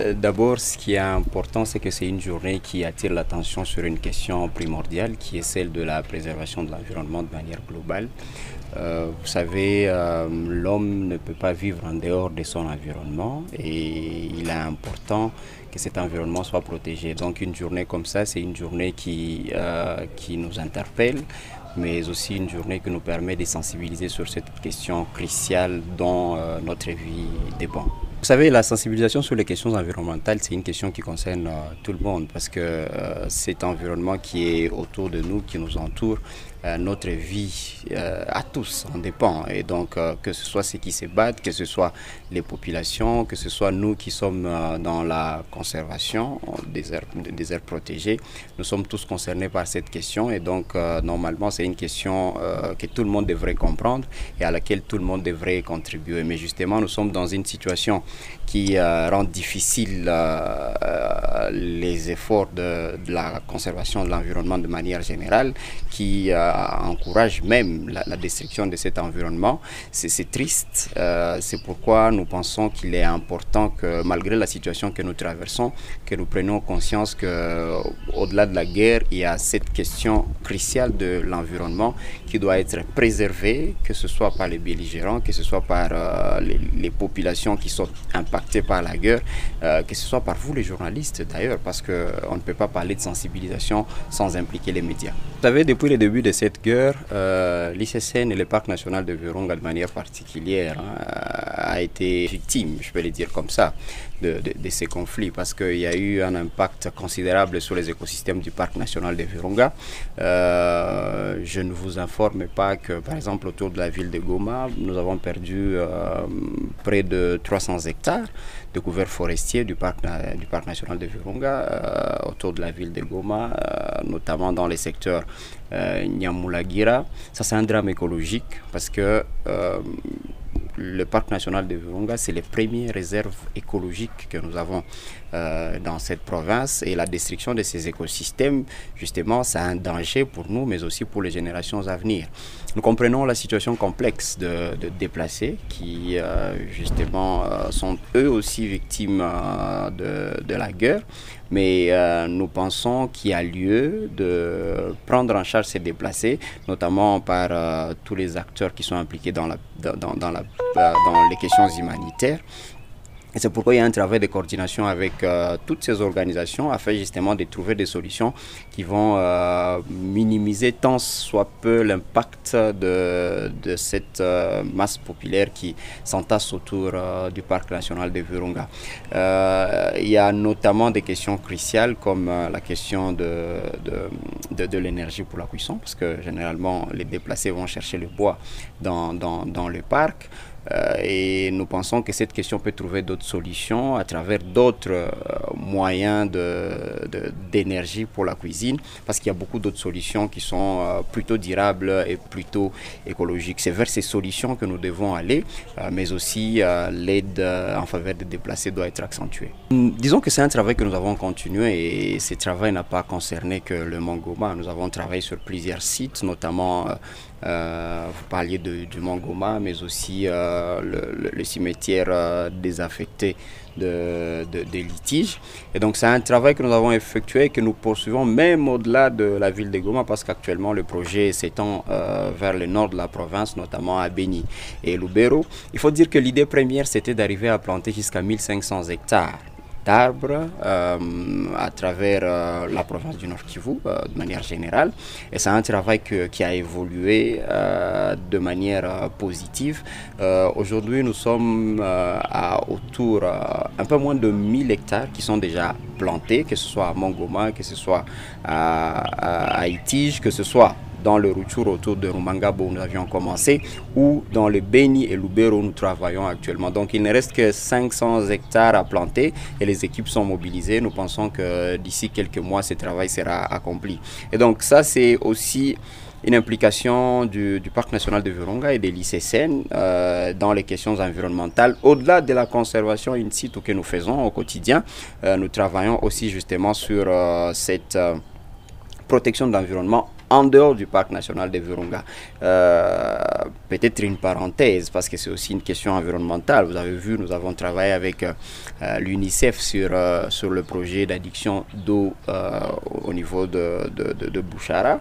D'abord, ce qui est important, c'est que c'est une journée qui attire l'attention sur une question primordiale, qui est celle de la préservation de l'environnement de manière globale. Vous savez, l'homme ne peut pas vivre en dehors de son environnement et il est important que cet environnement soit protégé. Donc une journée comme ça, c'est une journée qui nous interpelle, mais aussi une journée qui nous permet de sensibiliser sur cette question cruciale dont notre vie dépend. Vous savez, la sensibilisation sur les questions environnementales, c'est une question qui concerne tout le monde parce que cet environnement qui est autour de nous, qui nous entoure, notre vie à tous en dépend. Et donc, que ce soit ceux qui se battent, que ce soit les populations, que ce soit nous qui sommes dans la conservation des aires protégées, nous sommes tous concernés par cette question. Et donc, normalement, c'est une question que tout le monde devrait comprendre et à laquelle tout le monde devrait contribuer. Mais justement, nous sommes dans une situation qui rend difficile les efforts de la conservation de l'environnement de manière générale, qui encourage même la destruction de cet environnement. C'est triste, c'est pourquoi nous pensons qu'il est important que malgré la situation que nous traversons, que nous prenions conscience qu'au-delà de la guerre, il y a cette question cruciale de l'environnement qui doit être préservée, que ce soit par les belligérants, que ce soit par les populations qui sont impactées par la guerre, que ce soit par vous les journalistes d'ailleurs, parce qu'on ne peut pas parler de sensibilisation sans impliquer les médias. Vous savez, depuis le début de cette guerre, l'ICCN et le parc national de Virunga de manière particulière a été victime, je peux le dire comme ça, de ces conflits parce qu'il y a eu un impact considérable sur les écosystèmes du parc national de Virunga. Je ne vous informe pas que, par exemple, autour de la ville de Goma, nous avons perdu près de 300 hectares de couverts forestiers du parc national de Virunga autour de la ville de Goma, notamment dans les secteurs Nyamulagira. Ça, c'est un drame écologique parce que le parc national de Virunga, c'est les premières réserves écologiques que nous avons dans cette province et la destruction de ces écosystèmes, justement, c'est un danger pour nous, mais aussi pour les générations à venir. Nous comprenons la situation complexe de déplacés qui, justement, sont eux aussi victimes de la guerre, mais nous pensons qu'il y a lieu de prendre en charge ces déplacés, notamment par tous les acteurs qui sont impliqués dans les questions humanitaires. Et c'est pourquoi il y a un travail de coordination avec toutes ces organisations afin justement de trouver des solutions qui vont minimiser tant soit peu l'impact de cette masse populaire qui s'entasse autour du parc national de Virunga. Il y a notamment des questions cruciales comme la question de l'énergie pour la cuisson, parce que généralement les déplacés vont chercher le bois dans le parc. Et nous pensons que cette question peut trouver d'autres solutions à travers d'autres moyens d'énergie pour la cuisine, parce qu'il y a beaucoup d'autres solutions qui sont plutôt durables et plutôt écologiques. C'est vers ces solutions que nous devons aller, mais aussi l'aide en faveur des déplacés doit être accentuée. Disons que c'est un travail que nous avons continué et ce travail n'a pas concerné que le Mont Goma. Nous avons travaillé sur plusieurs sites, notamment vous parliez du Mont Goma, mais aussi le cimetière désaffecté de litiges. Et donc c'est un travail que nous avons effectué et que nous poursuivons même au-delà de la ville de Goma parce qu'actuellement le projet s'étend vers le nord de la province, notamment à Beni et Lubero. Il faut dire que l'idée première c'était d'arriver à planter jusqu'à 1500 hectares d'arbres à travers la province du Nord Kivu de manière générale. Et c'est un travail qui a évolué de manière positive. Aujourd'hui, nous sommes à autour un peu moins de 1000 hectares qui sont déjà plantés, que ce soit à Mongoma, que ce soit à Itige, que ce soit dans le Rutshuru autour de Rumangabo où nous avions commencé, ou dans le Beni et Lubero où nous travaillons actuellement. Donc il ne reste que 500 hectares à planter et les équipes sont mobilisées. Nous pensons que d'ici quelques mois, ce travail sera accompli. Et donc ça, c'est aussi une implication du Parc national de Virunga et de l'ICCN dans les questions environnementales. Au-delà de la conservation in situ que nous faisons au quotidien, nous travaillons aussi justement sur cette protection de l'environnement en dehors du parc national de Virunga. Peut-être une parenthèse, parce que c'est aussi une question environnementale. Vous avez vu, nous avons travaillé avec l'UNICEF sur le projet d'adduction d'eau au niveau de Bouchara,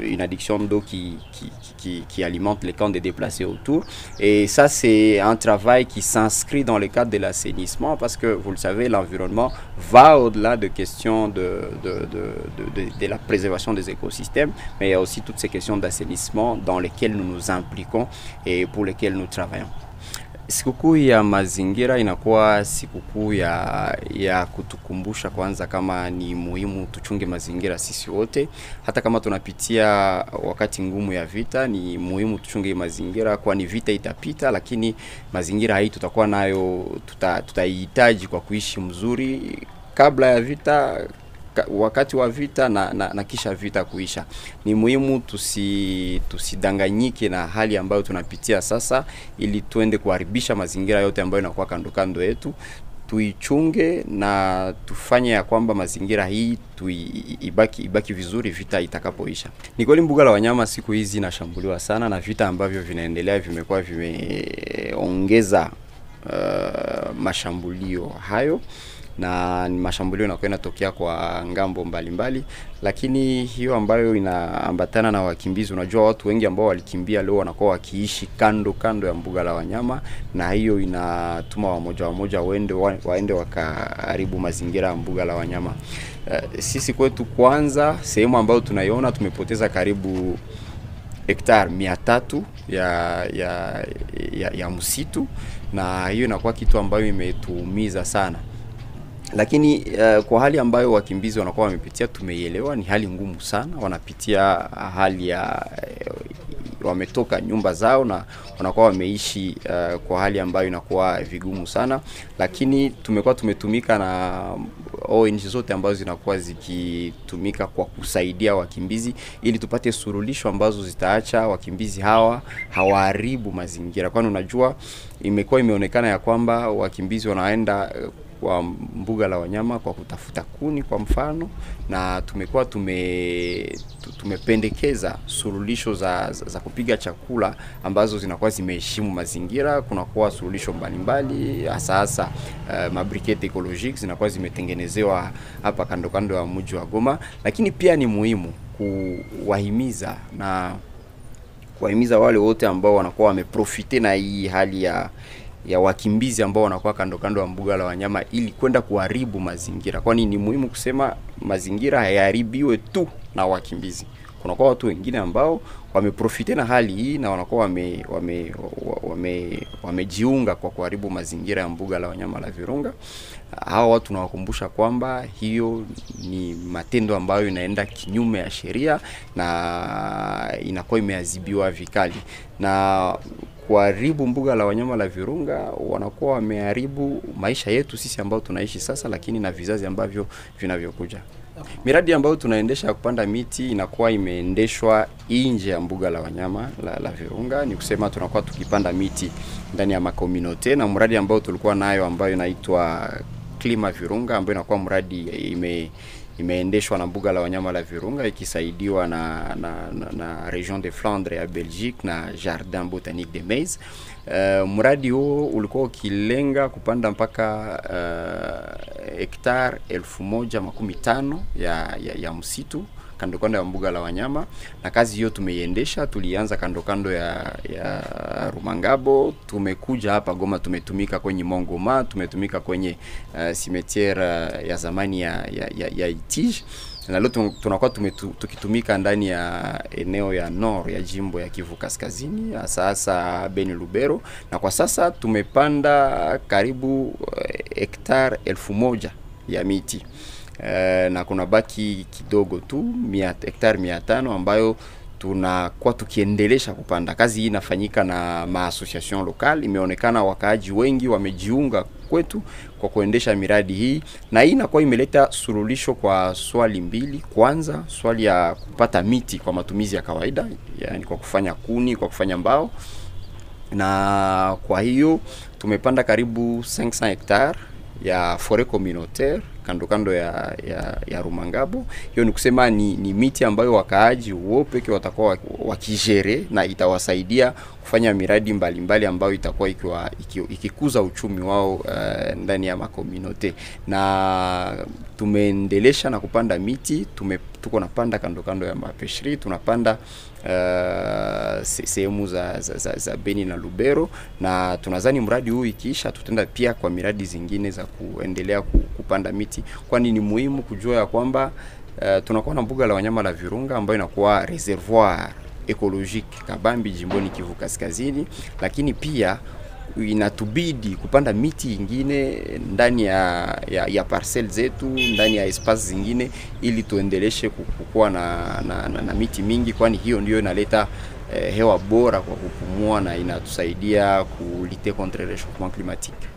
une adduction d'eau qui alimente les camps des déplacés autour. Et ça, c'est un travail qui s'inscrit dans le cadre de l'assainissement, parce que, vous le savez, l'environnement va au-delà de questions de la préservation des écosystèmes, mais il y a aussi toutes ces questions d'assainissement dans lesquelles nous nous impliquons et pour lesquelles nous travaillons. Sikukuu ya mazingira inakuwa sikukuu ya kutukumbusha kwanza kama ni muhimu tuchunge mazingira sisi wote. Hata kama tunapitia wakati ngumu ya vita, ni muhimu tuchunge mazingira, kwani vita itapita, lakini mazingira hii tutakuwa nayo, tutahitaji kwa kuishi mzuri kabla ya vita, wakati wa vita na kisha vita kuisha. Ni muhimu tusidanganyike na hali ambayo tunapitia sasa, ili tuende kuharibisha mazingira yote ambayo inakuwa kando kando yetu. Tuichunge na tufanye ya kwamba mazingira hii ibaki vizuri vita itakapoisha. Ni kweli mbuga la wanyama siku hizi inashambuliwa sana, na vita ambavyo vinaendelea vimekuwa vimeongeza mashambulio hayo, na mashambulio yanakwenda tokea kwa ngambo mbalimbali. Lakini hiyo ambayo inaambatana na wakimbizi, unajua watu wengi ambao walikimbia leo wanakuwa wakiishi kando ya mbuga la wanyama, na hiyo inatuma wamoja waende wakaharibu mazingira ya mbuga la wanyama. Sisi kwetu kwanza, sehemu ambayo tunaiona, tumepoteza karibu hektari 300 ya msitu, na hiyo inakuwa kitu ambayo imetuumiza sana. Lakini kwa hali ambayo wakimbizi wanakuwa wamepitia, tumeielewa, ni hali ngumu sana. Wanapitia hali ya wametoka nyumba zao na wanakuwa wameishi kwa hali ambayo inakuwa vigumu sana. Lakini tumetumika na ONG zote ambazo zinakuwa zikitumika kwa kusaidia wakimbizi, ili tupate suluhisho ambazo zitaacha wakimbizi hawa hawaharibu mazingira. Kwani unajua imekuwa imeonekana ya kwamba wakimbizi wanaenda kwa mbuga la wanyama kwa kutafuta kuni kwa mfano, na tumependekeza suluhisho za kupiga chakula ambazo zinakuwa zimeheshimu mazingira. Kunakuwa suluhisho mbalimbali, hasa mabriketi ecologique zinakuwa zimetengenezewa hapa kando ya mji wa Goma. Lakini pia ni muhimu kuwahimiza wale wote ambao wanakuwa wameprofite na hii hali ya wakimbizi ambao wanakuwa kando ya mbuga la wanyama, ili kwenda kuharibu mazingira. Kwani ni muhimu kusema mazingira hayaharibiwe tu na wakimbizi. Kuna watu wengine ambao wameprofite na hali hii na wanakuwa wamejiunga kwa kuharibu mazingira ya mbuga la wanyama la Virunga. Hao watu tunawakumbusha kwamba hiyo ni matendo ambayo inaenda kinyume ya sheria na inakuwa imeadhibiwa vikali. Na kuharibu mbuga la wanyama la Virunga, wanakuwa wameharibu maisha yetu sisi ambao tunaishi sasa, lakini na vizazi ambavyo vinavyokuja. Miradi ambayo tunaendesha kupanda miti inakuwa imeendeshwa nje ya mbuga la wanyama la Virunga. Ni kusema tunakuwa tukipanda miti ndani ya makominote, na mradi ambao tulikuwa nayo ambayo inaitwa Klima Virunga, ambayo inakuwa mradi imeendeshwa na mbuga la wanyama la Virunga ikisaidiwa na Region de Flandre ya Belgique na Jardin Botanique de Metz. Mradi huo ulikuwa ukilenga kupanda mpaka hektari 1015 ya msitu kando ya mbuga la wanyama, na kazi hiyo tumeiendesha. Tulianza kando ya Rumangabo, tumekuja hapa Goma, tumetumika kwenye Mongoma, tumetumika kwenye cimetière ya zamani ya Itij, na leo tunakuwa tukitumika ndani ya eneo ya nord ya jimbo ya Kivu Kaskazini, sasa Beni Lubero, na kwa sasa tumepanda karibu hektari 1000 ya miti. Na kuna baki kidogo tu hektari 500 ambayo tunakuwa tukiendelesha kupanda. Kazi hii inafanyika na maassociation local. Imeonekana wakaaji wengi wamejiunga kwetu kwa kuendesha miradi hii, na hii inakuwa imeleta suluhisho kwa swali mbili. Kwanza, swali ya kupata miti kwa matumizi ya kawaida, yani kwa kufanya kuni, kwa kufanya mbao. Na kwa hiyo tumepanda karibu 500 hectares ya forêt communautaire kando kando ya Rumangabo. Hiyo ni kusema ni miti ambayo wakaaji wao peke watakuwa wakijere, na itawasaidia kufanya miradi mbalimbali ambayo itakuwa ikikuza uchumi wao ndani ya makomunote. Na tumeendelesha na kupanda miti, tuko napanda kando kando ya mapeshri, tunapanda sehemu za Beni na Lubero, na tunazani mradi huu ikiisha tutaenda pia kwa miradi zingine za kuendelea kupanda miti, kwani ni muhimu kujua ya kwamba tunakuwa na mbuga la wanyama la Virunga ambayo inakuwa reservoir ecologique kabambi jimboni Kivu Kaskazini, lakini pia inatubidi kupanda miti ingine ndani ya parcel zetu, ndani ya espace zingine, ili tuendeleshe kukua na miti mingi, kwani hiyo ndio inaleta hewa bora kwa kupumua na inatusaidia kulite contre le changement climatique.